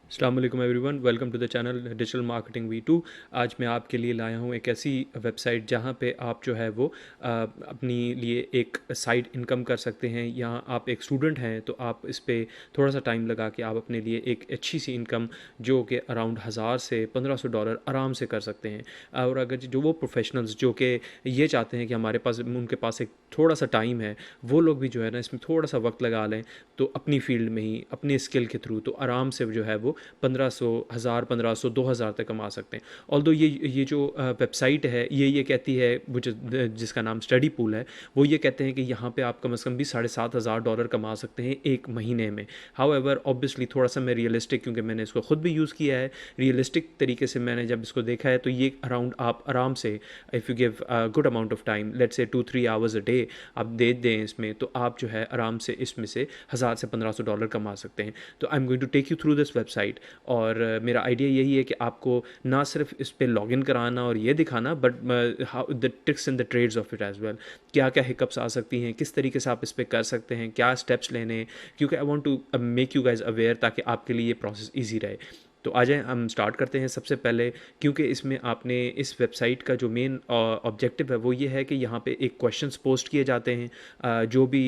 अस्सलाम वालेकुम everyone, welcome to the channel digital marketing V2। आज मैं आपके लिए लाया हूँ एक ऐसी वेबसाइट जहाँ पे आप जो है वो अपनी लिए एक साइड इनकम कर सकते हैं। यहाँ आप एक स्टूडेंट हैं तो आप इस पे थोड़ा सा टाइम लगा के आप अपने लिए एक अच्छी सी इनकम जो कि अराउंड 1000 से $1500 आराम से कर सकते हैं। और अगर जो वो प्रोफेशनल्स जो कि ये चाहते हैं कि हमारे पास उनके पास एक थोड़ा सा टाइम है, वो लोग भी जो है ना इसमें थोड़ा सा वक्त लगा लें तो अपनी फील्ड में ही अपने स्किल के थ्रू तो आराम से जो है वो 1500 हज़ार 1500 2000 तक कमा सकते हैं। ऑल्दो ये जो वेबसाइट है ये कहती है वो जिसका नाम स्टडी पूल है, वो ये कहते हैं कि यहाँ पे आप कम से कम भी $7500 कमा सकते हैं एक महीने में। हाउएवर ऑब्वियसली थोड़ा सा मैं रियलिस्टिक, क्योंकि मैंने इसको खुद भी यूज़ किया है, रियलिस्टिक तरीके से मैंने जब इसको देखा है तो ये अराउंड आप आराम से if you give good amount of time, let's say 2-3 hours a day आप दे दें इसमें, तो आप जो है आराम से इसमें से 1000 से $1500 कमा सकते हैं। तो I am going to take you through this website. और मेरा आइडिया यही है कि आपको ना सिर्फ इस पे लॉगिन कराना और ये दिखाना, but how the tricks and the trades of it as well. क्या क्या हिकअप्स आ सकती हैं, किस तरीके से आप इस पे कर सकते हैं, क्या स्टेप्स लेने हैं, क्योंकि I want to make you guys aware ताकि आपके लिए ये प्रोसेस ईजी रहे। तो आ जाएँ हम स्टार्ट करते हैं सबसे पहले, क्योंकि इसमें आपने इस वेबसाइट का जो मेन ऑब्जेक्टिव है वो ये है कि यहाँ पे एक क्वेश्चंस पोस्ट किए जाते हैं। जो भी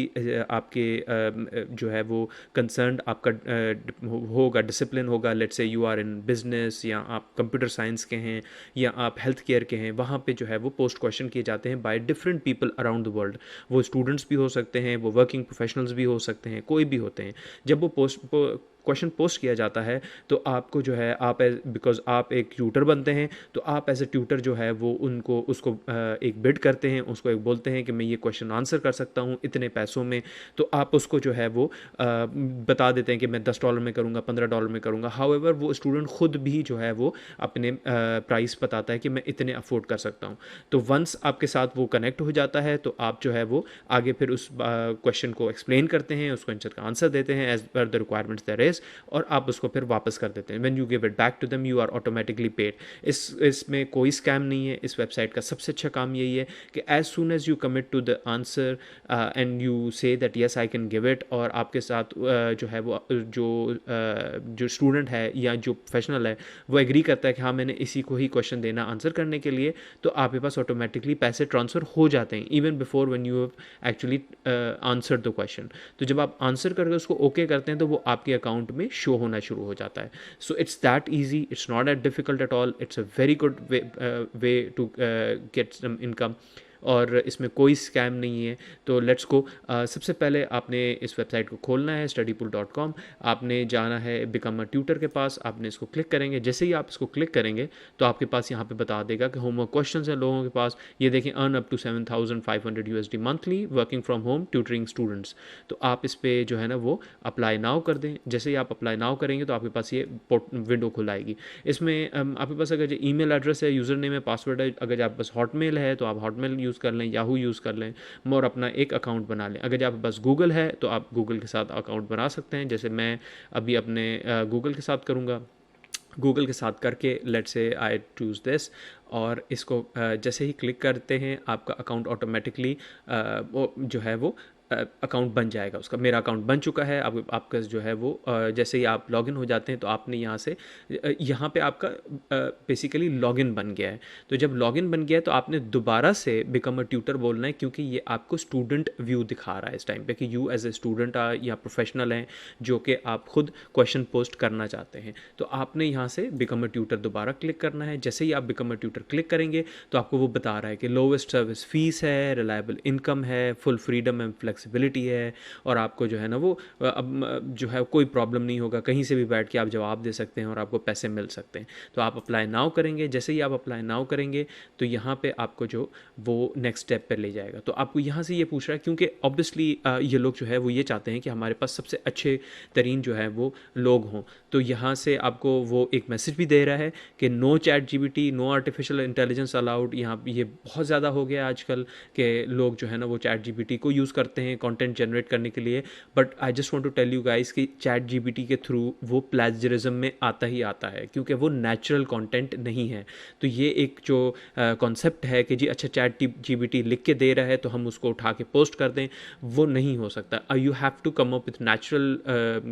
आपके जो है वो कंसर्न्ड आपका होगा, डिसिप्लिन होगा, let's say you are in business या आप कंप्यूटर साइंस के हैं या आप हेल्थ केयर के हैं, वहाँ पे जो है वो पोस्ट क्वेश्चन किए जाते हैं by different people around the world. वो स्टूडेंट्स भी हो सकते हैं, वो वर्किंग प्रोफेशनल्स भी हो सकते हैं, कोई भी होते हैं। जब वो क्वेश्चन पोस्ट किया जाता है तो आपको जो है आप बिकॉज आप एक ट्यूटर बनते हैं, तो आप एज ए ट्यूटर जो है वो उनको उसको एक बिड करते हैं, उसको एक बोलते हैं कि मैं ये क्वेश्चन आंसर कर सकता हूँ इतने पैसों में। तो आप उसको जो है वो बता देते हैं कि मैं $10 में करूँगा, $15 में करूँगा। हाउएवर वो स्टूडेंट खुद भी जो है वो अपने प्राइस बताता है कि मैं इतने अफोर्ड कर सकता हूँ। तो वंस आपके साथ वो कनेक्ट हो जाता है तो आप जो है वो आगे फिर उस क्वेश्चन को एक्सप्लेन करते हैं, उस क्वेश्चन का आंसर देते हैं as per the requirements there is, और आप उसको फिर वापस कर देते हैं। When you give it back to them you are automatically paid. इसमें कोई स्कैम नहीं है। इस वेबसाइट का सबसे अच्छा काम यही है कि as soon as you commit to the answer and you say that yes I can give it, और आपके साथ जो है वो जो स्टूडेंट है या जो प्रोफेशनल है वो एग्री करता है कि हाँ मैंने इसी को ही क्वेश्चन देना आंसर करने के लिए, तो आपके पास ऑटोमेटिकली पैसे ट्रांसफ़र हो जाते हैं even before when you have actually answer the question. तो जब आप आंसर करके उसको ओके करते हैं तो वो आपके अकाउंट में शो होना शुरू हो जाता है। So it's that easy, it's not that difficult at all, it's a very good way to get some income, और इसमें कोई स्कैम नहीं है। तो लेट्स गो। सबसे पहले आपने इस वेबसाइट को खोलना है studypool.com। आपने जाना है बिकम अ ट्यूटर के पास, आपने इसको क्लिक करेंगे। जैसे ही आप इसको क्लिक करेंगे तो आपके पास यहाँ पे बता देगा कि होमवर्क क्वेश्चंस हैं लोगों के पास। ये देखें, earn up to $7500 monthly working from home tutoring students. तो आप इस पर जो है ना वो अप्लाई नाउ कर दें। जैसे ही आप अप्लाई नाउ करेंगे तो आपके पास ये विंडो खुल आएगी। इसमें आपके पास अगर ईमेल एड्रेस है, यूज़र नेम है, पासवर्ड है, अगर आपके पास हॉटमेल है तो आप हॉटमेल यूज़ कर लें, याहू यूज़ कर लें और अपना एक अकाउंट बना लें। अगर आपके पास गूगल है तो आप गूगल के साथ अकाउंट बना सकते हैं, जैसे मैं अभी अपने गूगल के साथ करूँगा। गूगल के साथ करके let's say I choose this, और इसको जैसे ही क्लिक करते हैं आपका अकाउंट ऑटोमेटिकली वो जो है वो अकाउंट बन जाएगा उसका। मेरा अकाउंट बन चुका है। आपका जो है वो जैसे ही आप लॉगिन हो जाते हैं तो आपने यहाँ से यहाँ पे आपका बेसिकली लॉगिन बन गया है। तो जब लॉगिन बन गया है तो आपने दोबारा से बिकम अ ट्यूटर बोलना है, क्योंकि ये आपको स्टूडेंट व्यू दिखा रहा है इस टाइम पे कि यू एज ए स्टूडेंट या प्रोफेशनल हैं जो कि आप खुद क्वेश्चन पोस्ट करना चाहते हैं। तो आपने यहाँ से बिकम अ ट्यूटर दोबारा क्लिक करना है। जैसे ही आप बिकम अ ट्यूटर क्लिक करेंगे तो आपको वो बता रहा है कि लोवेस्ट सर्विस फीस है, रिलायबल इनकम है, फुल फ्रीडम एंड फ्लेक्सिबिलिटी है, और आपको जो है ना वो अब जो है कोई प्रॉब्लम नहीं होगा, कहीं से भी बैठ के आप जवाब दे सकते हैं और आपको पैसे मिल सकते हैं। तो आप अप्लाई नाउ करेंगे। जैसे ही आप अप्लाई नाउ करेंगे तो यहाँ पे आपको जो वो नेक्स्ट स्टेप पर ले जाएगा। तो आपको यहाँ से ये पूछ रहा है, क्योंकि ऑब्वियसली ये लोग जो है वो ये चाहते हैं कि हमारे पास सबसे अच्छे तरीन जो है वो लोग हों। तो यहाँ से आपको वो एक मैसेज भी दे रहा है कि no chat GPT, no artificial artificial intelligence allowed, यहाँ ये बहुत ज़्यादा हो गया आजकल कि लोग जो है ना वो चैट जीपीटी को यूज़ करते हैं कंटेंट जनरेट करने के लिए। But I just want to tell you guys कि चैट जीपीटी के थ्रू वो प्लेजरिज्म में आता ही आता है, क्योंकि वो नेचुरल कंटेंट नहीं है। तो ये एक जो कॉन्सेप्ट है कि जी अच्छा चैट जीपीटी लिख के दे रहा है तो हम उसको उठा के पोस्ट कर दें, वो नहीं हो सकता। You have to come up with natural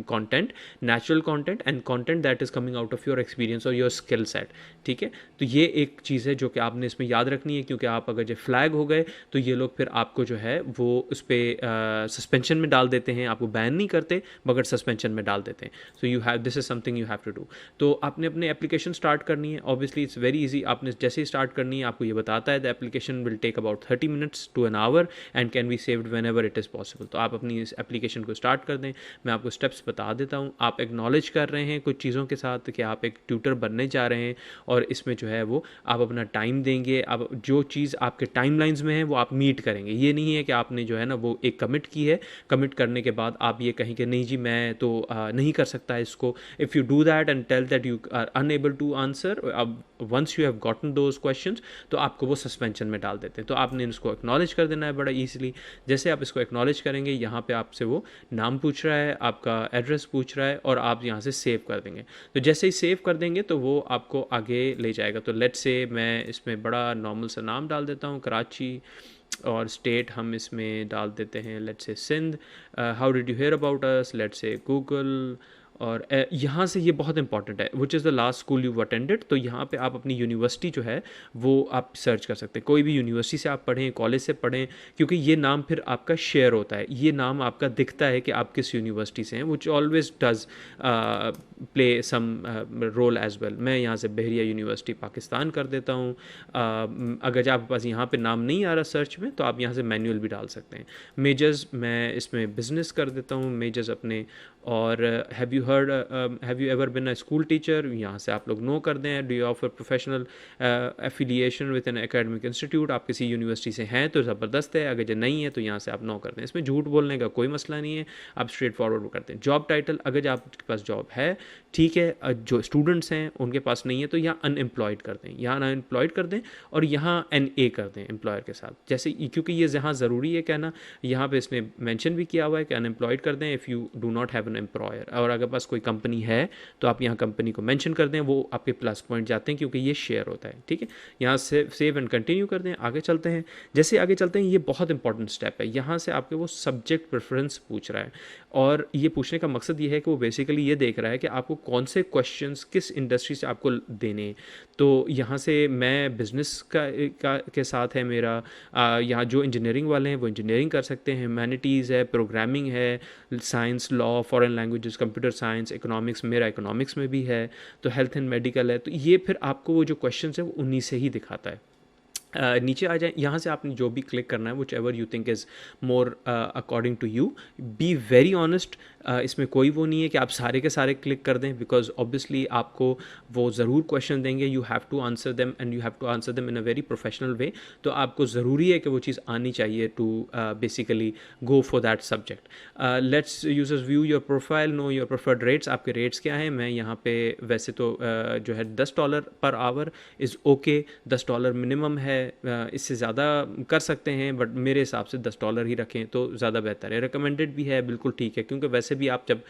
content and content that is coming out of your experience और योर स्किल सेट। ठीक है, तो ये एक चीज़ है जो कि आपने इसमें याद रखनी है, क्योंकि आप अगर जो फ्लैग हो गए तो ये लोग फिर आपको जो है वो उस पर सस्पेंशन में डाल देते हैं, आपको बैन नहीं करते मगर सस्पेंशन में डाल देते हैं। So you have, this is something you have to do. तो आपने अपने एप्लीकेशन स्टार्ट करनी है, ऑब्वियसली इट्स वेरी इजी। आपने जैसे ही स्टार्ट करनी है आपको ये बताता है the application will take about 30 minutes to an hour and can be saved whenever it is possible. तो आप अपनी इस एप्लीकेशन को स्टार्ट कर दें। मैं आपको स्टेप्स बता देता हूँ। आप एक्नॉलेज कर रहे हैं कुछ चीज़ों के साथ कि आप एक ट्यूटर बनने जा रहे हैं, और इसमें जो है वो आप अपना टाइम देंगे। आप जो चीज़ आपके टाइमलाइंस में है वो आप मीट करेंगे। ये नहीं है कि आपने जो है ना वो एक कमिट की है, कमिट करने के बाद आप ये कहें कि नहीं जी मैं तो नहीं कर सकता इसको। If you do that and tell that you are unable to answer अब once you have gotten those questions, तो आपको वो सस्पेंशन में डाल देते हैं। तो आपने इसको एक्नॉलेज कर देना है बड़ा ईजिली। जैसे आप इसको एक्नॉलेज करेंगे, यहाँ पे आपसे वो नाम पूछ रहा है, आपका एड्रेस पूछ रहा है, और आप यहाँ से सेव कर देंगे। तो जैसे ही सेव कर देंगे तो वो आपको आगे ले जाएगा। तो लेट्स से मैं इसमें बड़ा नॉर्मल सा नाम डाल देता हूँ, कराची, और स्टेट हम इसमें डाल देते हैं let's say Sindh. How did you hear about us, let's say Google. और यहाँ से ये बहुत इंपॉर्टेंट है, which is the last school you attended. तो यहाँ पे आप अपनी यूनिवर्सिटी जो है वो आप सर्च कर सकते हैं। कोई भी यूनिवर्सिटी से आप पढ़ें, कॉलेज से पढ़ें, क्योंकि ये नाम फिर आपका शेयर होता है, ये नाम आपका दिखता है कि आप किस यूनिवर्सिटी से हैं, which always does play some role as well. मैं यहाँ से बहरिया यूनिवर्सिटी पाकिस्तान कर देता हूँ। अगर आपके पास यहाँ पे नाम नहीं आ रहा सर्च में तो आप यहाँ से मैनुअल भी डाल सकते हैं। मेजर्स मैं इसमें बिजनेस कर देता हूँ, मेजर्स अपने। और have you ever bin a school teacher, यहाँ से आप लोग नो कर दें। Do you offer professional affiliation with an academic institute, आप किसी यूनिवर्सिटी से हैं तो ज़बरदस्त है, अगर जो नहीं है तो यहाँ से आप नो कर दें। इसमें झूठ बोलने का कोई मसला नहीं है, आप स्ट्रेट फॉरवर्ड करते हैं। जॉब टाइटल, अगर आपके पास जॉब है ठीक है, जो स्टूडेंट्स हैं उनके पास नहीं है तो यहाँ अनएम्प्लॉयड कर दें, यहाँ अनएम्प्लॉयड कर दें, और यहाँ NA कर दें एम्प्लॉयर के साथ। जैसे क्योंकि ये यहाँ ज़रूरी है कहना, यहाँ पे इसने मेंशन भी किया हुआ है कि अनएम्प्लॉयड कर दें if you do not have an employer. और अगर पास कोई कंपनी है तो आप यहाँ कंपनी को मेंशन कर दें, वो आपके प्लस पॉइंट जाते हैं क्योंकि ये शेयर होता है। ठीक है, यहाँ से सेव एंड कंटिन्यू कर दें। आगे चलते हैं। जैसे आगे चलते हैं, ये बहुत इंपॉर्टेंट स्टेप है। यहाँ से आपके वो सब्जेक्ट प्रेफरेंस पूछ रहा है, और ये पूछने का मकसद ये है कि वो बेसिकली ये देख रहा है कि आपको कौन से क्वेश्चंस किस इंडस्ट्री से आपको देने हैं। तो यहाँ से मैं बिज़नेस के साथ है मेरा। यहाँ जो इंजीनियरिंग वाले हैं वो इंजीनियरिंग कर सकते हैं, ह्यूमैनिटीज़ है, प्रोग्रामिंग है, science, law, foreign languages, computer science, economics, मेरा इकोनॉमिक्स में भी है, तो हेल्थ एंड मेडिकल है। तो ये फिर आपको वो जो क्वेश्चंस है वो उन्हीं से ही दिखाता है। नीचे आ जाए, यहाँ से आपने जो भी क्लिक करना है whichever you think is more according to you. Be very honest, इसमें कोई वो नहीं है कि आप सारे के सारे क्लिक कर दें, बिकॉज ऑब्वियसली आपको वो ज़रूर क्वेश्चन देंगे, you have to answer them and you have to answer them in a very professional way. तो आपको ज़रूरी है कि वो चीज़ आनी चाहिए to basically go for that subject. Let's users view your profile, know your preferred rates, आपके रेट्स क्या हैं। मैं यहाँ पे वैसे तो जो है $10 per hour is okay, $10 minimum है, इससे ज़्यादा कर सकते हैं बट मेरे हिसाब से $10 ही रखें तो ज़्यादा बेहतर है। रिकमेंडेड भी है, बिल्कुल ठीक है, क्योंकि वैसे भी आप जब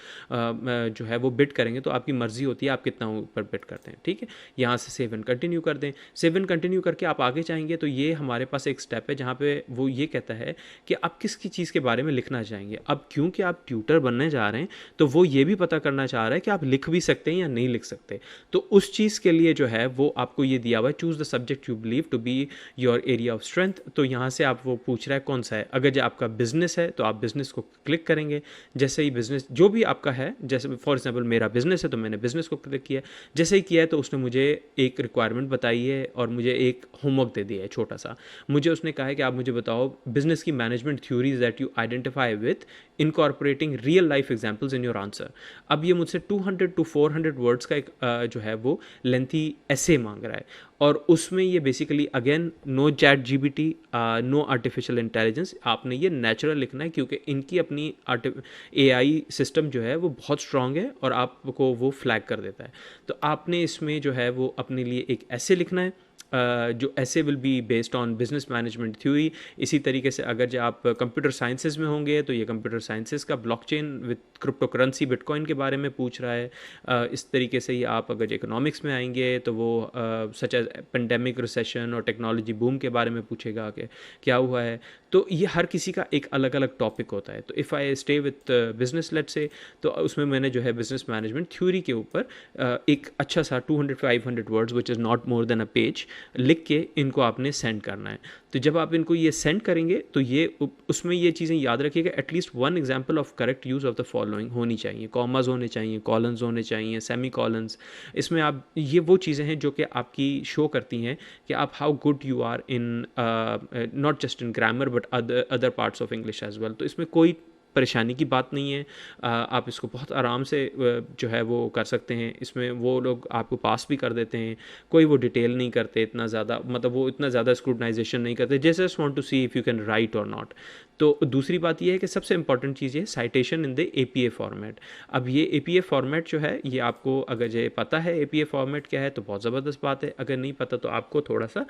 जो है वो बिड करेंगे तो आपकी मर्ज़ी होती है आप कितना ऊपर बिड करते हैं। ठीक है, यहाँ से सेव एंड कंटिन्यू कर दें। सेव एंड कंटिन्यू करके आप आगे चाहेंगे तो ये हमारे पास एक स्टेप है जहाँ पे वो ये कहता है कि आप किसकी चीज़ के बारे में लिखना चाहेंगे। अब क्योंकि आप ट्यूटर बनने जा रहे हैं तो वो ये भी पता करना चाह रहा है कि आप लिख भी सकते हैं या नहीं लिख सकते। तो उस चीज़ के लिए जो है वो आपको ये दिया हुआ है, choose the subject you believe to be your area of strength. तो यहाँ से आप वो पूछ रहा है कौन सा है। अगर जो आपका बिजनेस है तो आप बिजनेस को क्लिक करेंगे। जैसे ही बिजनेस जो भी आपका है, जैसे फॉर एग्जांपल मेरा बिजनेस है तो मैंने बिजनेस को क्लिक किया। जैसे ही किया है तो उसने मुझे एक रिक्वायरमेंट बताई है और मुझे एक होमवर्क दे दिया है छोटा सा। मुझे उसने कहा है कि आप मुझे बताओ बिजनेस की management theories that you identify with incorporating real life examples in your answer. अब ये मुझसे 200 to 400 वर्ड्स का एक जो है वो लेंथी ऐसे मांग रहा है, और उसमें ये basically again no chat GPT, no artificial intelligence, आपने ये नेचुरल लिखना है क्योंकि इनकी अपनी AI सिस्टम जो है वो बहुत स्ट्रांग है और आपको वो फ्लैग कर देता है। तो आपने इसमें जो है वो अपने लिए एक ऐसे लिखना है। जो ऐसे will be based on business management theory. इसी तरीके से अगर जो आप कंप्यूटर साइंसेज में होंगे तो ये कंप्यूटर साइंसेज का blockchain with crypto currency bitcoin के बारे में पूछ रहा है। इस तरीके से ही आप अगर इकोनॉमिक्स में आएंगे तो वो सच एज पेंडेमिक रिसेशन और टेक्नोलॉजी बूम के बारे में पूछेगा कि क्या हुआ है। तो ये हर किसी का एक अलग अलग टॉपिक होता है। तो if I stay with business let say, तो उसमें मैंने जो है बिजनेस मैनेजमेंट थ्योरी के ऊपर एक अच्छा सा 200-500 words which is not more than a page लिख के इनको आपने सेंड करना है। तो जब आप इनको ये सेंड करेंगे तो ये उसमें ये चीज़ें याद रखिएगा, at least one example of correct use of the following होनी चाहिए, कॉमाज होने चाहिए, कॉलन्स होने चाहिए, सेमी कॉलन्स। इसमें आप ये वो चीज़ें हैं जो कि आपकी शो करती हैं कि आप how good you are in not just in grammar but other parts of English as well. तो इसमें कोई परेशानी की बात नहीं है। आप इसको बहुत आराम से जो है वो कर सकते हैं। इसमें वो लोग आपको पास भी कर देते हैं, कोई वो डिटेल नहीं करते इतना ज़्यादा, मतलब वो इतना ज़्यादा स्क्रूटनाइजेशन नहीं करते, just want to see if you can write और नॉट। तो दूसरी बात ये है कि सबसे इंपॉर्टेंट चीज़ है citation in the APA format. अब ये APA फॉर्मेट जो है ये आपको अगर ये पता है APA फॉर्मेट क्या है तो बहुत ज़बरदस्त बात है, अगर नहीं पता तो आपको थोड़ा सा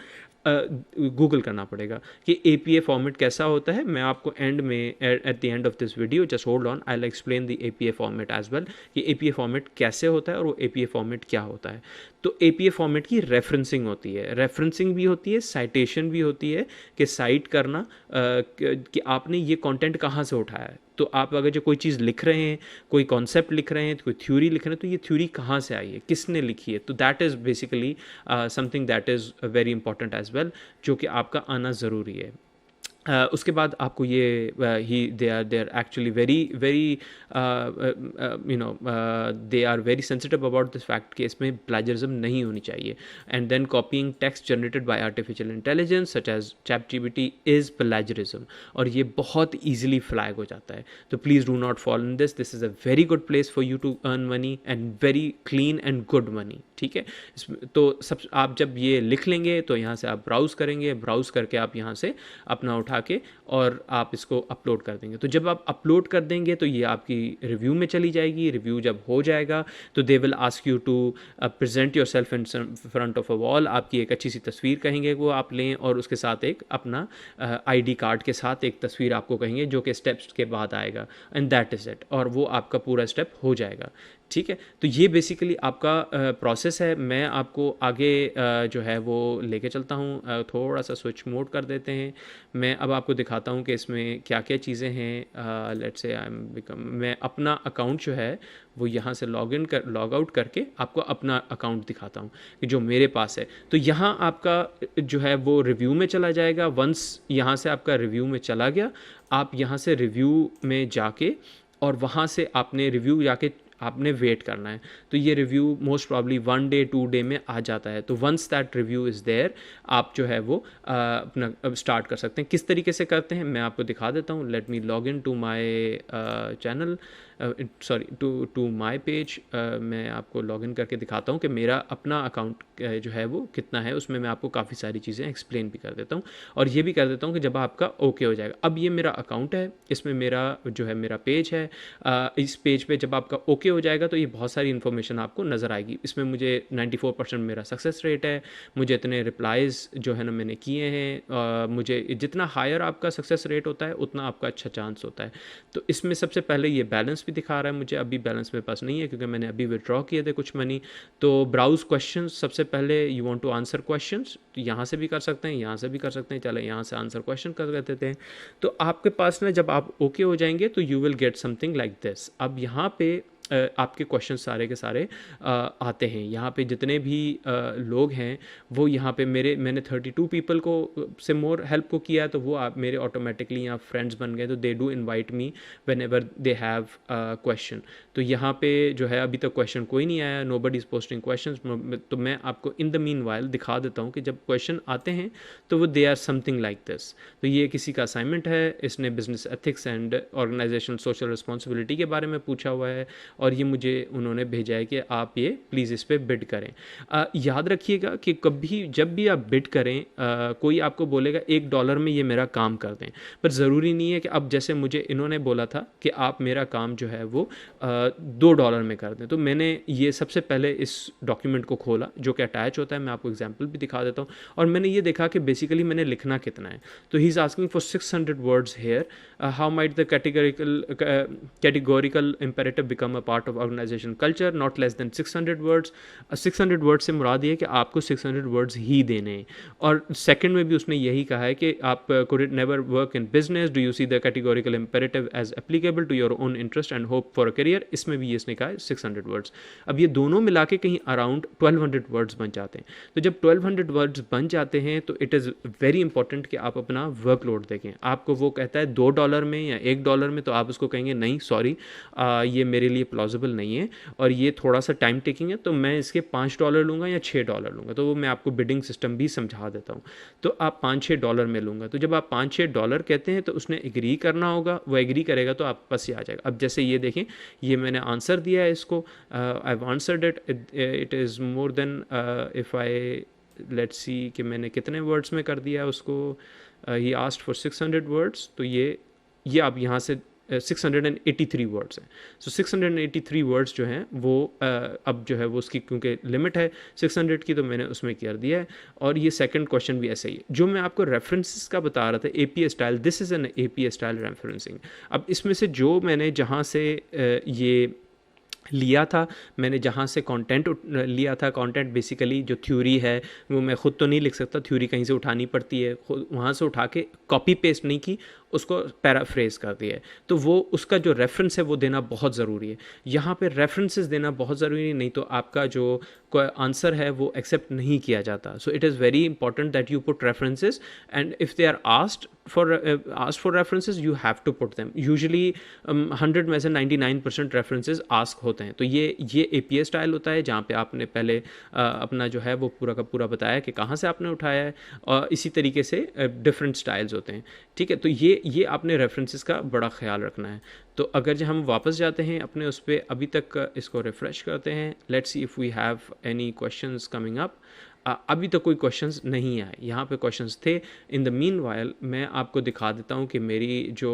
गूगल करना पड़ेगा कि APA फॉर्मेट कैसा होता है। मैं आपको एंड में at the end of this video, just hold on, I will explain the APA format as well कि APA फॉर्मेट कैसे होता है और वो APA फॉर्मेट क्या होता है। तो APA फॉर्मेट की रेफरेंसिंग होती है, रेफरेंसिंग भी होती है, साइटेशन भी होती है कि साइट करना कि आपने ये कंटेंट कहाँ से उठाया है। तो आप अगर जो कोई चीज़ लिख रहे हैं, कोई कॉन्सेप्ट लिख रहे हैं, कोई थ्योरी लिख रहे हैं, तो ये थ्योरी कहाँ से आई है, किसने लिखी है। तो that is basically something that is very important as well, जो कि आपका आना ज़रूरी है। उसके बाद आपको ये ही they are actually very very you know they are very sensitive about this fact कि इसमें प्लेजरिज्म नहीं होनी चाहिए। And then copying text generated by artificial intelligence such as ChatGPT is plagiarism, और ये बहुत ईजिली फ्लैग हो जाता है। तो please do not fall in this, this is a very good place for you to earn money and very clean and good money. ठीक है, तो सब आप जब ये लिख लेंगे तो यहाँ से आप ब्राउज़ करेंगे, ब्राउज़ करके आप यहाँ से अपना उठा के और आप इसको अपलोड कर देंगे। तो जब आप अपलोड कर देंगे तो ये आपकी रिव्यू में चली जाएगी। रिव्यू जब हो जाएगा तो they will ask you to present yourself in front of a wall. आपकी एक अच्छी सी तस्वीर कहेंगे वो आप लें, और उसके साथ एक अपना ID कार्ड के साथ एक तस्वीर आपको कहेंगे जो कि स्टेप्स के बाद आएगा, एंड दैट इज़ इट, और वो आपका पूरा स्टेप हो जाएगा। ठीक है, तो ये बेसिकली आपका प्रोसेस है। मैं आपको आगे जो है वो लेके चलता हूँ। थोड़ा सा स्विच मोड कर देते हैं। मैं अब आपको दिखाता हूँ कि इसमें क्या क्या चीज़ें हैं। लेट्स से मैं अपना अकाउंट जो है वो यहाँ से लॉग आउट करके आपको अपना अकाउंट दिखाता हूँ कि जो मेरे पास है। तो यहाँ आपका जो है वो रिव्यू में चला जाएगा। वंस यहाँ से आपका रिव्यू में चला गया, आप यहाँ से रिव्यू में जाके और वहाँ से आपने रिव्यू जाके आपने वेट करना है। तो ये review most probably 1 day 2 day में आ जाता है। तो once that review is there, आप जो है वो अपना अब स्टार्ट कर सकते हैं। किस तरीके से करते हैं मैं आपको दिखा देता हूँ। Let me log in to my channel, sorry to my page. मैं आपको लॉगिन करके दिखाता हूँ कि मेरा अपना अकाउंट जो है वो कितना है। उसमें मैं आपको काफ़ी सारी चीज़ें एक्सप्लेन भी कर देता हूँ, और ये भी कर देता हूँ कि जब आपका ओके हो जाएगा। अब ये मेरा अकाउंट है, इसमें मेरा जो है मेरा पेज है। इस पेज पे जब आपका ओके हो जाएगा तो ये बहुत सारी इन्फॉर्मेशन आपको नज़र आएगी। इसमें मुझे 94% मेरा सक्सेस रेट है, मुझे इतने रिप्लाइज़ जो है ना मैंने किए हैं। मुझे जितना हायर आपका सक्सेस रेट होता है उतना आपका अच्छा चांस होता है। तो इसमें सबसे पहले ये बैलेंस भी दिखा रहा है मुझे। अभी बैलेंस मेरे पास नहीं है क्योंकि मैंने अभी विड्रॉ किए थे कुछ मनी। तो ब्राउज क्वेश्चन, सबसे पहले you want to answer questions, तो यहाँ से भी कर सकते हैं, यहाँ से भी कर सकते हैं। चले यहाँ से आंसर क्वेश्चन कर देते हैं। तो आपके पास ना जब आप ओके हो जाएंगे तो you will get something like this. अब यहाँ पे आपके क्वेश्चन सारे के सारे आते हैं। यहाँ पे जितने भी लोग हैं वो यहाँ पे मैंने 32 पीपल को से मोर हेल्प को किया, तो वो आप मेरे ऑटोमेटिकली यहाँ फ्रेंड्स बन गए। तो they do invite me when ever they have question. तो यहाँ पे जो है अभी तक क्वेश्चन कोई नहीं आया, nobody is posting question. तो मैं आपको इन द मीन वाइल दिखा देता हूँ कि जब क्वेश्चन आते हैं तो वो they are something like this. तो ये किसी का असाइनमेंट है, इसने business ethics and organisational social responsibility के बारे में पूछा हुआ है, और ये मुझे उन्होंने भेजा है कि आप ये प्लीज़ इस पर बिड करें। याद रखिएगा कि कभी जब भी आप बिड करें, कोई आपको बोलेगा $1 में ये मेरा काम कर दें, पर ज़रूरी नहीं है कि अब जैसे मुझे इन्होंने बोला था कि आप मेरा काम जो है वो $2 में कर दें। तो मैंने ये सबसे पहले इस डॉक्यूमेंट को खोला जो कि अटैच होता है, मैं आपको एग्जांपल भी दिखा देता हूँ, और मैंने ये देखा कि बेसिकली मैंने लिखना कितना है। तो he is asking for 600 words here. How might the categorical imperative become a part of organisation culture, not less than 600 words. 600 words से मुराद ये है कि आपको 600 वर्ड्स ही देने हैं। और सेकंड में भी उसने यही कहा है कि आप could it never work in business, do you see the categorical imperative as applicable to your own interest and hope for a career, इसमें भी इसने कहा है 600 वर्ड्स। अब ये दोनों मिला के कहीं अराउंड 1200 वर्ड्स बन जाते हैं। तो जब 1200 वर्ड्स बन जाते हैं तो इट इज़ वेरी इंपॉर्टेंट कि आप अपना वर्कलोड देखें। आपको वो कहता है $2 में या $1 में, तो आप उसको कहेंगे नहीं सॉरी, ये मेरे लिए प्लॉजिबल नहीं है और ये थोड़ा सा टाइम टेकिंग है, तो मैं इसके $5 लूँगा या $6 लूँगा। तो वो मैं आपको बिडिंग सिस्टम भी समझा देता हूँ। तो आप $5-6 में लूँगा, तो जब आप $5-6 कहते हैं तो उसने एग्री करना होगा, वो एग्री करेगा तो आप पास ही आ जाएगा। अब जैसे ये देखें, ये मैंने आंसर दिया है इसको, आई have answered it, it is more than, if I let's see कि मैंने कितने वर्ड्स में कर दिया उसको। ही आस्क्ड फॉर 600 वर्ड्स, तो ये आप यहाँ से 683 वर्ड्स हैं। सो 683 वर्ड्स जो हैं वो अब जो है वो उसकी क्योंकि लिमिट है 600 की, तो मैंने उसमें कर दिया है। और ये सेकंड क्वेश्चन भी ऐसे ही है। जो मैं आपको रेफरेंसेस का बता रहा था, APA style, this is an APA style referencing. अब इसमें से जो मैंने जहाँ से ये लिया था, मैंने जहाँ से कंटेंट लिया था, कंटेंट बेसिकली जो थ्योरी है वो मैं ख़ुद तो नहीं लिख सकता, थ्योरी कहीं से उठानी पड़ती है, खुद वहाँ से उठा के कॉपी पेस्ट नहीं की, उसको पैराफ्रेज कर दिया है। तो वो उसका जो रेफरेंस है वो देना बहुत ज़रूरी है। यहाँ पे रेफरेंसेस देना बहुत ज़रूरी है, नहीं तो आपका जो आंसर है वो एक्सेप्ट नहीं किया जाता। So it is very important that you put references, and if they are asked for references you have to put them. Usually 100 में से 99% रेफरेंसेस आस्क होते हैं। तो ये APA स्टाइल होता है जहाँ पे आपने पहले अपना जो है वो पूरा का पूरा बताया कि कहाँ से आपने उठाया है, और इसी तरीके से डिफरेंट स्टाइल्स होते हैं। ठीक है, तो ये आपने रेफरेंसेस का बड़ा ख्याल रखना है। तो अगर जो हम वापस जाते हैं अपने उस पर, अभी तक इसको रिफ़्रेश करते हैं, let's see if we have any questions coming up. अभी तक कोई क्वेश्चंस नहीं आए, यहाँ पे क्वेश्चंस थे। इन द मीन वाइल मैं आपको दिखा देता हूँ कि मेरी जो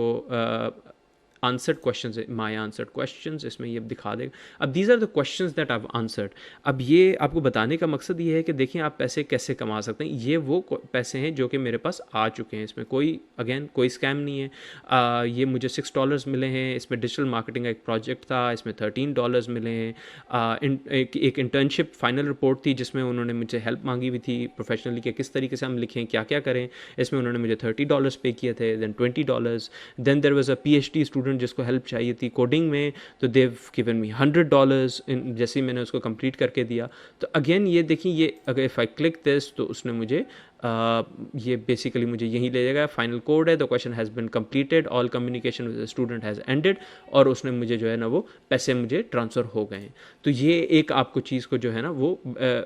answered questions, my answered questions, इसमें ये दिखा देगा। अब these are the questions that I have answered. अब ये आपको बताने का मकसद ये है कि देखिए आप पैसे कैसे कमा सकते हैं। ये वो पैसे हैं जो कि मेरे पास आ चुके हैं, इसमें कोई स्कैम नहीं है। ये मुझे $6 मिले हैं, इसमें डिजिटल मार्केटिंग का एक प्रोजेक्ट था, इसमें $13 मिले हैं। एक इंटर्नशिप फाइनल रिपोर्ट थी जिसमें उन्होंने मुझे हेल्प मांगी हुई थी प्रोफेशनली कि किस तरीके से हम लिखें, क्या क्या करें। इसमें उन्होंने मुझे $30 पे किए थे, then $20। Then there was a PhD student जिसको हेल्प चाहिए थी कोडिंग में, तो देव गिवन मी $100 जैसे ही मैंने उसको कंप्लीट करके दिया। तो अगेन ये देखिए, ये अगर इफ़ आई क्लिक दिस तो उसने मुझे ये बेसिकली मुझे यहीं ले जाएगा। फाइनल कोड है, the question has been completed, all communication with the student has ended, और उसने मुझे जो है ना वो पैसे मुझे ट्रांसफ़र हो गए हैं। तो ये एक आपको चीज़ को जो है ना वो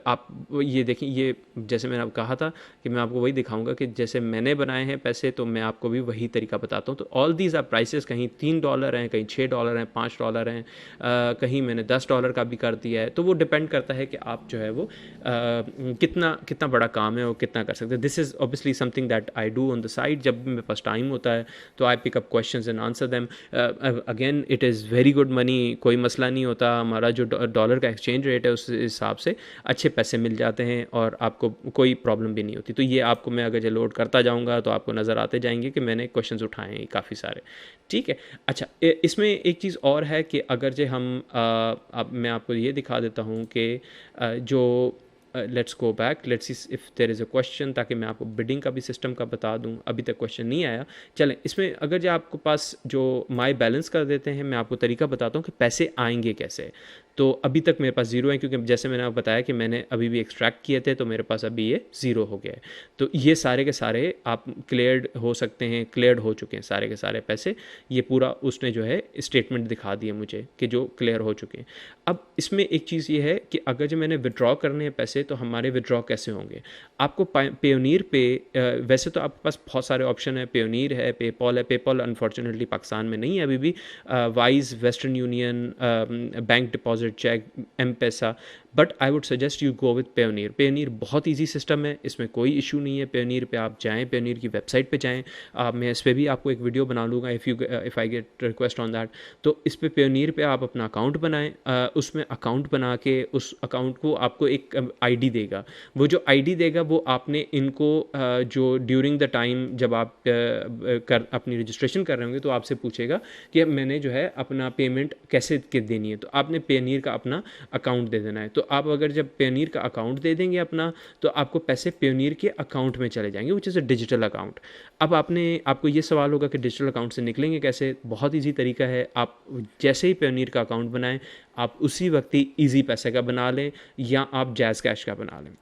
आप ये देखें, ये जैसे मैंने आपको कहा था कि मैं आपको वही दिखाऊंगा कि जैसे मैंने बनाए हैं पैसे, तो मैं आपको भी वही तरीका बताता हूँ। तो ऑल दीज आर प्राइसेस, कहीं $3 हैं, कहीं $6 हैं, $5 हैं, कहीं मैंने $10 का भी कर दिया है। तो वो डिपेंड करता है कि आप जो है वो कितना बड़ा काम है और कितना कर सकते हैं। This is obviously something that I do on the side. जब मेरे पास टाइम होता है तो I pick up questions and answer them. Again it is very good money, कोई मसला नहीं होता। हमारा जो डॉलर का एक्सचेंज रेट है उस हिसाब से अच्छे पैसे मिल जाते हैं और आपको कोई प्रॉब्लम भी नहीं होती। तो ये आपको मैं अगर जो लोड करता जाऊँगा तो आपको नज़र आते जाएंगे कि मैंने क्वेश्चन उठाए हैं काफ़ी सारे। ठीक है, अच्छा इसमें एक चीज़ और है कि अगर जो हम अब मैं आपको ये दिखा देता हूँ कि जो let's go back, let's see if there is a question, ताकि मैं आपको बिडिंग का भी सिस्टम का बता दूं। अभी तक क्वेश्चन नहीं आया। चलें, इसमें अगर जो आपको पास जो माई बैलेंस कर देते हैं, मैं आपको तरीका बताता हूं कि पैसे आएंगे कैसे। तो अभी तक मेरे पास ज़ीरो है, क्योंकि जैसे मैंने आपको बताया कि मैंने अभी भी एक्सट्रैक्ट किए थे, तो मेरे पास अभी ये ज़ीरो हो गया है। तो ये सारे के सारे आप क्लियर्ड हो सकते हैं, क्लियर्ड हो चुके हैं सारे के सारे पैसे। ये पूरा उसने जो है स्टेटमेंट दिखा दिया मुझे कि जो क्लियर हो चुके हैं। अब इसमें एक चीज़ ये है कि अगर जो मैंने विड्रॉ करने हैं पैसे, तो हमारे विड्रॉ कैसे होंगे? आपको पेयोनीर पे वैसे तो आपके पास बहुत सारे ऑप्शन है, पेयोनीर है, पेपॉल है। पेपॉल अनफॉर्चुनेटली पाकिस्तान में नहीं है अभी भी। Wise, Western Union, bank deposit check, M Pesa, but I would suggest you go with Payoneer. Payoneer बहुत ईजी सिस्टम है, इसमें कोई इशू नहीं है। पेयोनीर पे आप जाएँ, पेयोनीर की वेबसाइट पे जाएँ। मैं इस पर भी आपको एक वीडियो बना लूँगा if I get request on that. तो इस पे पेयोनीर पे आप अपना अकाउंट बनाएं। उसमें अकाउंट बना के उस अकाउंट को आपको एक आईडी देगा। वो जो आईडी देगा वो आपने इनको जो ड्यूरिंग द टाइम जब आप अपनी रजिस्ट्रेशन कर रहे होंगे, तो आपसे पूछेगा कि मैंने जो है अपना पेमेंट कैसे के देनी है। तो आपने पेयोनीर का अपना अकाउंट दे देना है। तो आप अगर जब पेयोनीर का अकाउंट दे देंगे अपना, तो आपको पैसे पेयोनीर के अकाउंट में चले जाएंगे, which is a digital account. अब आपको ये सवाल होगा कि डिजिटल अकाउंट से निकलेंगे कैसे? बहुत ईजी तरीका है। आप जैसे ही पेयोनीर का अकाउंट बनाएं, आप उसी वक्त ही ईजी पैसे का बना लें या आप जैज़ कैश का बना लें।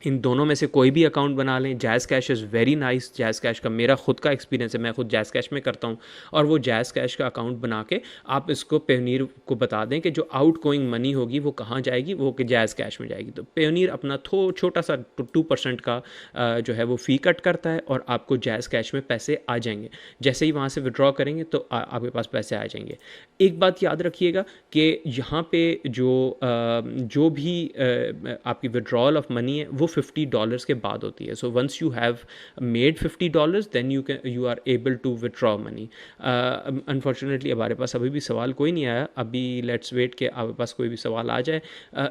इन दोनों में से कोई भी अकाउंट बना लें। Jazz cash is very nice. Jazz cash का मेरा खुद का एक्सपीरियंस है, मैं खुद जैज़ कैश में करता हूँ। और वो जैज़ कैश का अकाउंट बना के आप इसको पेयोनीर को बता दें कि जो आउट गोइंग मनी होगी वो कहाँ जाएगी, वो कि जैज़ कैश में जाएगी। तो पेयोनीर अपना छोटा सा 2% का जो है वो फ़ी कट करता है और आपको जैज़ कैश में पैसे आ जाएंगे। जैसे ही वहाँ से विड्रॉ करेंगे तो आपके पास पैसे आ जाएंगे। एक बात याद रखिएगा कि यहाँ पे जो भी आपकी विड्रॉल ऑफ मनी है वो $50 के बाद होती है। So once you have made $50 then you are able to withdraw money. Unfortunately हमारे पास अभी भी सवाल कोई नहीं आया। अभी लेट्स वेट कि आपके पास कोई भी सवाल आ जाए।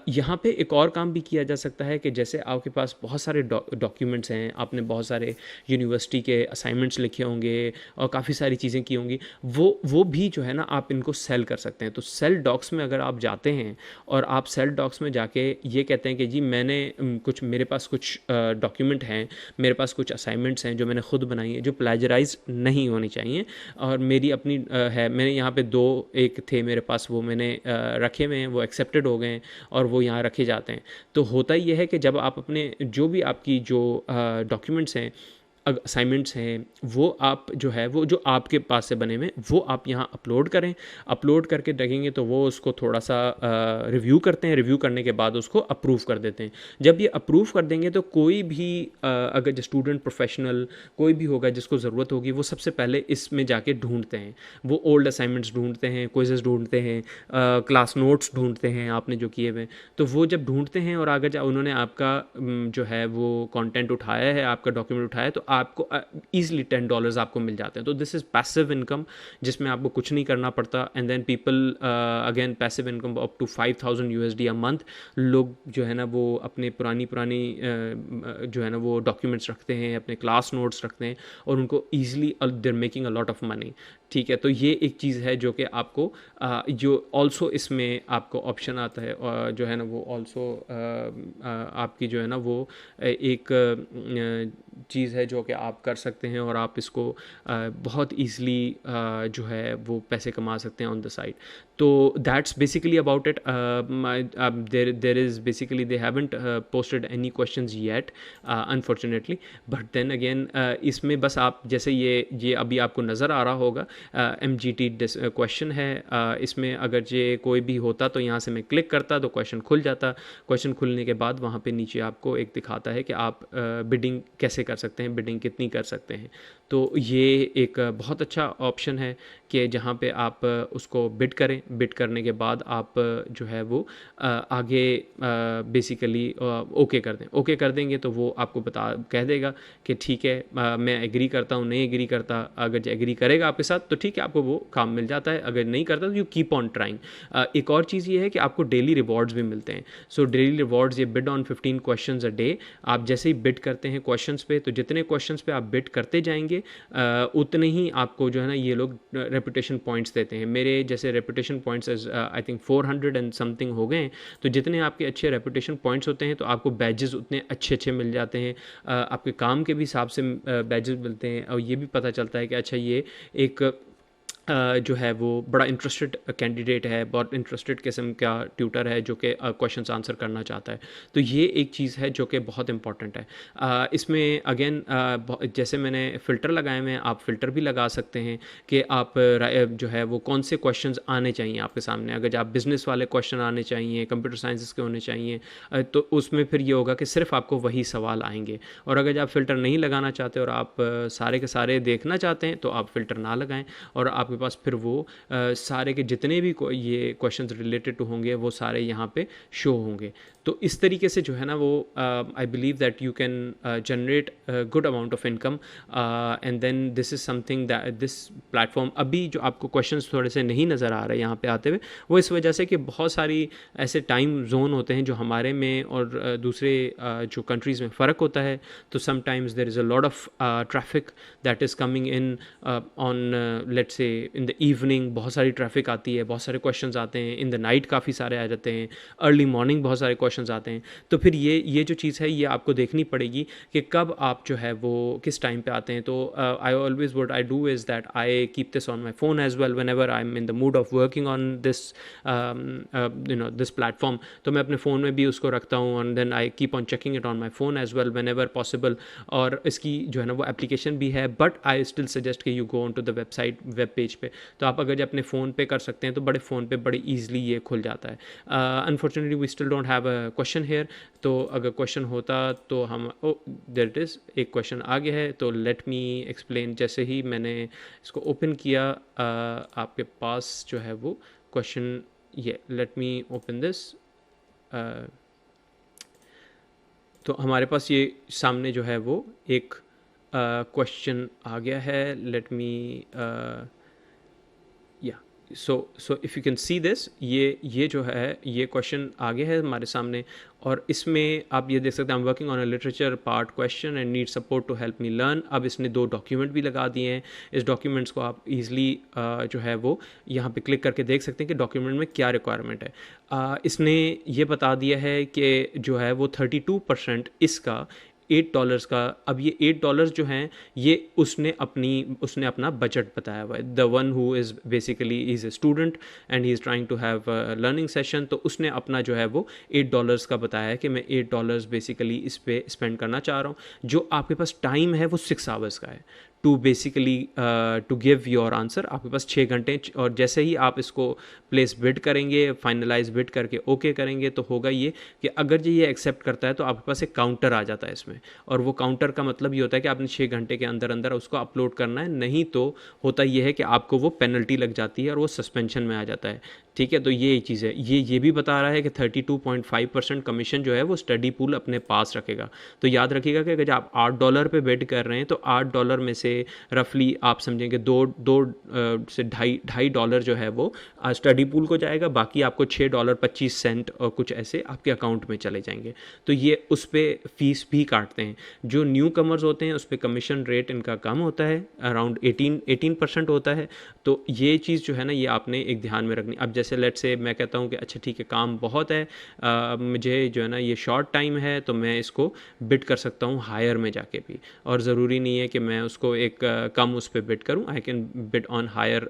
यहाँ पे एक और काम भी किया जा सकता है कि जैसे आपके पास बहुत सारे डॉक्यूमेंट्स हैं, आपने बहुत सारे यूनिवर्सिटी के असाइनमेंट्स लिखे होंगे और काफ़ी सारी चीज़ें की होंगी, वो भी जो है ना आप इनको सेल कर सकते हैं। तो सेल डॉक्स में अगर आप जाते हैं और आप सेल डॉक्स में जाके ये कहते हैं कि जी मैंने मेरे पास कुछ डॉक्यूमेंट हैं, मेरे पास कुछ असाइनमेंट्स हैं जो मैंने खुद बनाई है, जो प्लेजराइज नहीं होनी चाहिए और मेरी अपनी है। मैंने यहाँ पे एक थे मेरे पास, वो मैंने रखे हुए हैं, वो एक्सेप्टेड हो गए हैं और वो यहाँ रखे जाते हैं। तो होता ही यह है कि जब आप अपने जो भी आपकी जो डॉक्यूमेंट्स हैं, असाइनमेंट्स हैं, वो आप जो है वो जो आपके पास से बने हुए वो आप यहाँ अपलोड करें। अपलोड करके रखेंगे तो वो उसको थोड़ा सा रिव्यू करते हैं। रिव्यू करने के बाद उसको अप्रूव कर देते हैं। जब ये अप्रूव कर देंगे तो कोई भी अगर जो स्टूडेंट, प्रोफेशनल कोई भी होगा जिसको ज़रूरत होगी, वो सबसे पहले इसमें जाके ढूंढते हैं। वो ओल्ड असाइनमेंट्स ढूंढते हैं, क्विज़ेस ढूंढते हैं, क्लास नोट्स ढूंढते हैं आपने जो किए हुए। तो वो जब ढूंढते हैं और अगर उन्होंने आपका जो है वो कंटेंट उठाया है, आपका डॉक्यूमेंट उठाया है, तो आपको ईजिली $10 आपको मिल जाते हैं। तो दिस इज़ पैसिव इनकम जिसमें आपको कुछ नहीं करना पड़ता। And then people again passive income up to $5000 a month. लोग जो है ना वो अपने पुरानी जो है ना वो डॉक्यूमेंट्स रखते हैं, अपने क्लास नोट्स रखते हैं और उनको easily there making a lot of money. ठीक है, तो ये एक चीज़ है जो कि आपको जो ऑल्सो इसमें आपको ऑप्शन आता है और जो है ना वो ऑल्सो आपकी जो है ना वो एक चीज़ है जो कि आप कर सकते हैं और आप इसको बहुत ईज़िली जो है वो पैसे कमा सकते हैं ऑन द साइड। तो that's basically about it. There is basically they haven't posted any questions yet unfortunately, but then again इसमें बस आप जैसे ये अभी आपको नज़र आ रहा होगा MGT क्वेश्चन है। इसमें अगर ये कोई भी होता तो यहाँ से मैं क्लिक करता तो क्वेश्चन खुल जाता। क्वेश्चन खुलने के बाद वहाँ पे नीचे आपको एक दिखाता है कि आप बिडिंग कैसे कर सकते हैं, बिडिंग कितनी कर सकते हैं। तो ये एक बहुत अच्छा ऑप्शन है कि जहाँ पे आप उसको बिड करें। बिड करने के बाद आप जो है वो आगे बेसिकली ओके कर दें। ओके कर देंगे तो वो आपको कह देगा कि ठीक है मैं एग्री करता हूँ, नहीं एग्री करता। अगर एग्री करेगा आपके साथ तो ठीक है, आपको वो काम मिल जाता है। अगर नहीं करता तो यू कीप ऑन ट्राइंग। एक और चीज़ ये है कि आपको डेली रिवॉर्ड्स भी मिलते हैं। सो डेली रिवॉर्ड्स, ये bid on 15 questions a day. आप जैसे ही बिड करते हैं क्वेश्चंस पे, तो जितने क्वेश्चंस पे आप बिड करते जाएंगे उतने ही आपको जो है ना ये लोग रेपुटेशन पॉइंट्स देते हैं। मेरे जैसे reputation points I think 400 and something हो गए हैं। तो जितने आपके अच्छे रेपुटेशन पॉइंट्स होते हैं तो आपको बैजेस उतने अच्छे मिल जाते हैं। आपके काम के भी हिसाब से बैजेस मिलते हैं और ये भी पता चलता है कि अच्छा ये एक जो है वो बड़ा इंटरेस्टेड कैंडिडेट है, बहुत इंटरेस्टेड किस्म का ट्यूटर है जो कि क्वेश्चंस आंसर करना चाहता है। तो ये एक चीज़ है जो कि बहुत इंपॉर्टेंट है। इसमें अगेन जैसे मैंने फ़िल्टर लगाए हुए हैं, आप फ़िल्टर भी लगा सकते हैं कि आप जो है वो कौन से क्वेश्चंस आने चाहिए आपके सामने। अगर आप बिज़नेस वाले क्वेश्चन आने चाहिए, कंप्यूटर साइंसेस के होने चाहिए, तो उसमें फिर ये होगा कि सिर्फ आपको वही सवाल आएंगे। और अगर आप फ़िल्टर नहीं लगाना चाहते और आप सारे के सारे देखना चाहते हैं, तो आप फ़िल्टर ना लगाएं और आपके पास फिर वो सारे के जितने भी ये क्वेश्चंस रिलेटेड टू होंगे वो सारे यहाँ पे शो होंगे। तो इस तरीके से जो है ना वो I believe that you can generate good amount of income and then this is something that this platform अभी जो आपको क्वेश्चंस थोड़े से नहीं नज़र आ रहे यहाँ पे आते हुए, वो इस वजह से कि बहुत सारी ऐसे टाइम जोन होते हैं जो हमारे में और दूसरे जो कंट्रीज़ में फ़र्क होता है। तो sometimes there is a lot of traffic that is coming in on let's say in the evening बहुत सारी ट्रैफिक आती है, बहुत सारे क्वेश्चंस आते हैं, इन द नाइट काफ़ी सारे आ जाते हैं, अर्ली मॉर्निंग बहुत सारे क्वेश्चंस आते हैं। तो फिर ये जो चीज़ है ये आपको देखनी पड़ेगी कि कब आप जो है वो किस टाइम पे आते हैं। तो I always what I do is that I keep this on my phone as well whenever I am in the mood of working on this this platform. तो मैं अपने फ़ोन में भी उसको रखता हूँ and then I keep on checking it on my phone as well whenever possible. और इसकी जो है ना वो एप्लीकेशन भी है, बट आई स्टिल सजेस्ट कि you go on to the website web page पे। तो आप अगर अपने फ़ोन पे कर सकते हैं तो बड़े फ़ोन पे बड़े ईजिली ये खुल जाता है। Unfortunately we still don't have a question here. तो अगर क्वेश्चन होता तो हम देयर इट इज़, एक क्वेश्चन आ गया है। तो लेट मी एक्सप्लेन। जैसे ही मैंने इसको ओपन किया आपके पास जो है वो क्वेश्चन, ये लेट मी ओपन दिस। तो हमारे पास ये सामने जो है वो एक क्वेश्चन आ गया है। लेट मी या so if you can see this, ये जो है ये क्वेश्चन आगे है हमारे सामने। और इसमें आप ये देख सकते हैं, I am working on a literature part question and need support to help me learn. अब इसने 2 डॉक्यूमेंट भी लगा दिए हैं। इस डॉक्यूमेंट्स को आप ईजिली जो है वो यहाँ पे क्लिक करके देख सकते हैं कि डॉक्यूमेंट में क्या रिक्वायरमेंट है। इसने ये बता दिया है कि जो है वो 32% इसका $8 का। अब ये $8 जो हैं ये उसने अपना बजट बताया हुआ है। The one who is basically is a student and he is trying to have learning session. तो उसने अपना जो है वो $8 का बताया है कि मैं $8 बेसिकली इस पे स्पेंड करना चाह रहा हूँ। जो आपके पास टाइम है वो 6 आवर्स का है to basically to give your answer. आपके पास 6 घंटे। और जैसे ही आप इसको प्लेस बिड करेंगे, फाइनलाइज बिड करके ओके करेंगे, तो होगा ये कि अगर जो ये एक्सेप्ट करता है तो आपके पास एक काउंटर आ जाता है इसमें। और वो काउंटर का मतलब ये होता है कि आपने 6 घंटे के अंदर अंदर उसको अपलोड करना है, नहीं तो होता ये है कि आपको वो पेनल्टी लग जाती है और वो सस्पेंशन में आ जाता है। ठीक है, तो ये चीज़ है। ये भी बता रहा है कि 32.5% कमीशन जो है वो स्टडी पूल अपने पास रखेगा। तो याद रखिएगा कि अगर आप $8 पे बेट कर रहे हैं तो $8 में से रफली आप समझेंगे दो से ढाई डॉलर जो है वो स्टडी पूल को जाएगा। बाकी आपको $6.25 और कुछ ऐसे आपके अकाउंट में चले जाएंगे। तो ये उस पर फीस भी काटते हैं। जो न्यू कमर्स होते हैं उस पर कमीशन रेट इनका कम होता है, अराउंड 18% होता है। तो ये चीज़ जो है ना ये आपने एक ध्यान में रखनी। अब जैसे लेट से मैं कहता हूँ कि अच्छा ठीक है काम बहुत है, मुझे जो है ना ये शॉर्ट टाइम है, तो मैं इसको बिड कर सकता हूँ हायर में जाके भी। और ज़रूरी नहीं है कि मैं उसको एक कम उस पर बिड करूँ। I can bid on higher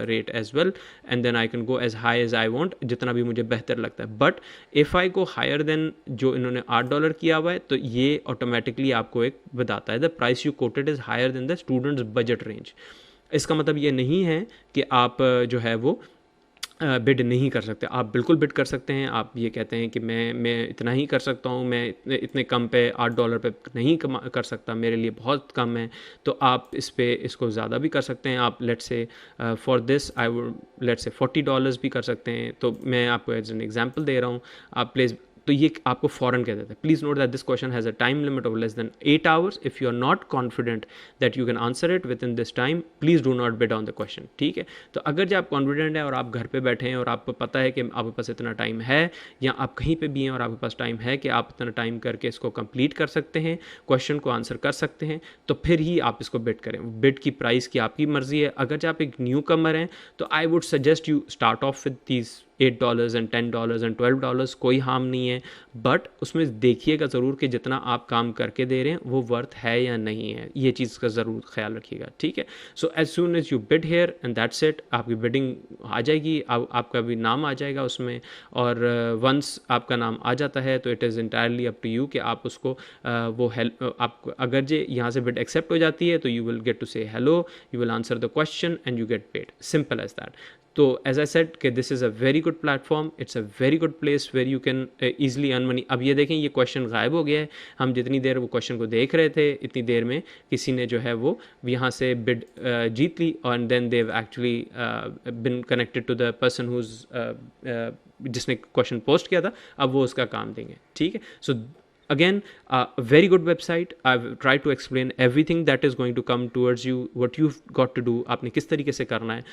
rate as well and then I can go as high as I want, जितना भी मुझे बेहतर लगता है। But if I go higher then जो इन्होंने $8 किया हुआ है, तो ये ऑटोमेटिकली आपको एक बताता है the price you quoted is higher than the students budget range. इसका मतलब ये नहीं है कि आप जो है वो बिड नहीं कर सकते। आप बिल्कुल बिड कर सकते हैं। आप ये कहते हैं कि मैं इतना ही कर सकता हूँ, मैं इतने कम पे $8 पे नहीं कर सकता, मेरे लिए बहुत कम है। तो आप इसको ज़्यादा भी कर सकते हैं। आप let's say for this I would let's say $40 भी कर सकते हैं। तो मैं आपको एज एन एग्जांपल दे रहा हूँ। आप प्लीज़, तो ये आपको फ़ौरन कह देता है please note that this question has a time limit of less than 8 hours. If you are not confident that you can answer it within this time, please do not bid on the question. ठीक है, तो अगर जब आप confident हैं और आप घर पे बैठे हैं और आपको पता है कि आपके पास इतना टाइम है, या आप कहीं पे भी हैं और आपके पास टाइम है कि आप इतना टाइम करके इसको कंप्लीट कर सकते हैं, क्वेश्चन को आंसर कर सकते हैं, तो फिर ही आप इसको बिड करें। बिड की प्राइस की आपकी मर्ज़ी है। अगर जब आप एक न्यू कमर हैं तो आई would suggest you start of with these $8 and $10 and $12, कोई हार्म नहीं है, बट उसमें देखिएगा ज़रूर कि जितना आप काम करके दे रहे हैं वो वर्थ है या नहीं है, ये चीज़ का ज़रूर ख्याल रखिएगा, ठीक है। So as soon as you bid here and that's it, आपकी बिडिंग आ जाएगी, आपका भी नाम आ जाएगा उसमें, और वंस आपका नाम आ जाता है तो it is entirely up to you कि आप उसको वो हेल्प, आप अगर जे यहाँ से बिड एक्सेप्ट हो जाती है तो you will get to say hello, you will answer the question and you get paid, simple as that. तो एज आई सेड कि this is a very good platform, it's a very good place where you can easily earn money. अब ये देखें, ये question गायब हो गया है, हम जितनी देर वो क्वेश्चन को देख रहे थे इतनी देर में किसी ने जो है वो यहाँ से बिड जीत ली, और then they've actually been connected to the person whose जिसने क्वेश्चन पोस्ट किया था, अब वो उसका काम देंगे, ठीक है। सो again, a very good website. I've tried to explain everything that is going to come towards you, what you've got to do, आपने किस तरीके से करना है।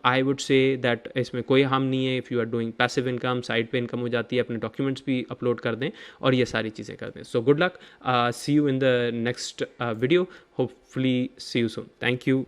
I would say that इसमें कोई हार्म नहीं है, if you are doing passive income, side पे इनकम हो जाती है, अपने डॉक्यूमेंट्स भी अपलोड कर दें और ये सारी चीज़ें कर दें। So good luck, see you in the next video, hopefully see you soon, thank you.